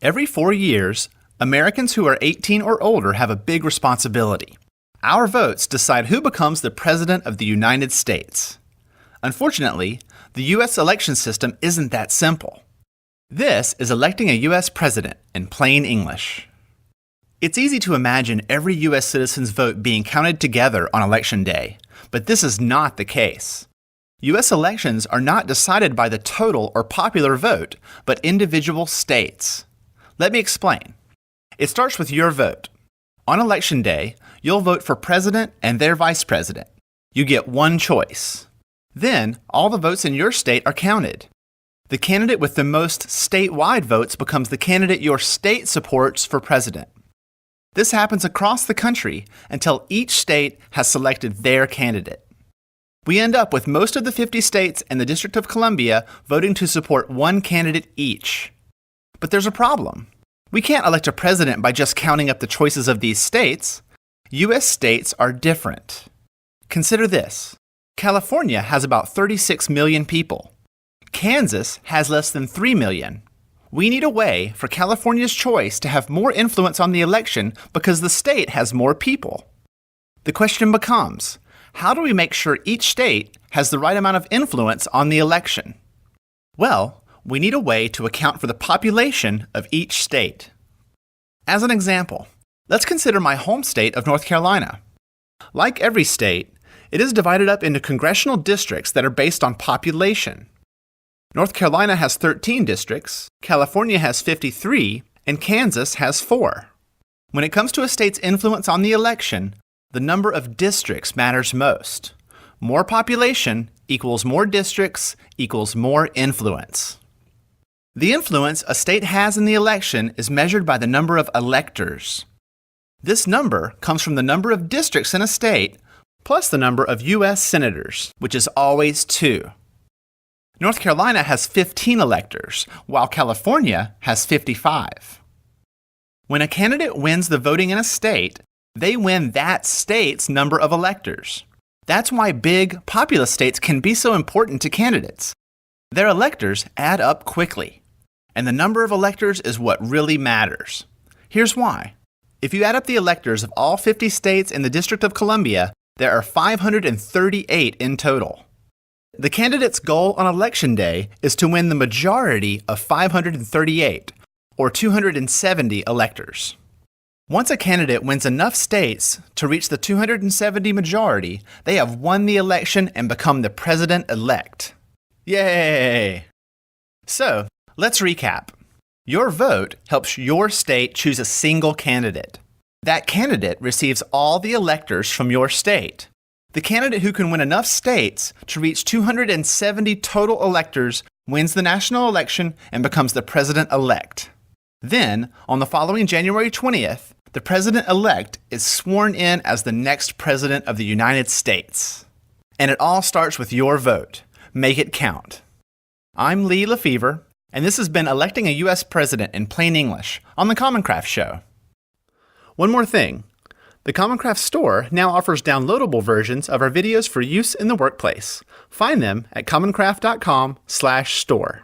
Every 4 years, Americans who are 18 or older have a big responsibility. Our votes decide who becomes the President of the United States. Unfortunately, the U.S. election system isn't that simple. This is electing a U.S. President in plain English. It's easy to imagine every U.S. citizen's vote being counted together on Election Day, but this is not the case. U.S. elections are not decided by the total or popular vote, but individual states. Let me explain. It starts with your vote. On Election Day, you'll vote for president and their vice president. You get one choice. Then, all the votes in your state are counted. The candidate with the most statewide votes becomes the candidate your state supports for president. This happens across the country until each state has selected their candidate. We end up with most of the 50 states and the District of Columbia voting to support one candidate each. But there's a problem. We can't elect a president by just counting up the choices of these states. U.S. states are different. Consider this. California has about 36 million people. Kansas has less than 3 million. We need a way for California's choice to have more influence on the election because the state has more people. The question becomes, how do we make sure each state has the right amount of influence on the election? Well, we need a way to account for the population of each state. As an example, let's consider my home state of North Carolina. Like every state, it is divided up into congressional districts that are based on population. North Carolina has 13 districts, California has 53, and Kansas has 4. When it comes to a state's influence on the election, the number of districts matters most. More population equals more districts equals more influence. The influence a state has in the election is measured by the number of electors. This number comes from the number of districts in a state plus the number of U.S. senators, which is always 2. North Carolina has 15 electors, while California has 55. When a candidate wins the voting in a state, they win that state's number of electors. That's why big, populous states can be so important to candidates. Their electors add up quickly. And the number of electors is what really matters. Here's why. If you add up the electors of all 50 states in the District of Columbia, there are 538 in total. The candidate's goal on Election Day is to win the majority of 538, or 270 electors. Once a candidate wins enough states to reach the 270 majority, they have won the election and become the president-elect. Yay! So, let's recap. Your vote helps your state choose a single candidate. That candidate receives all the electors from your state. The candidate who can win enough states to reach 270 total electors wins the national election and becomes the president-elect. Then, on the following January 20th, the president-elect is sworn in as the next president of the United States. And it all starts with your vote. Make it count. I'm Lee Lefevre, and this has been Electing a U.S. President in Plain English on The Common Craft Show. One more thing. The Common Craft store now offers downloadable versions of our videos for use in the workplace. Find them at commoncraft.com/store.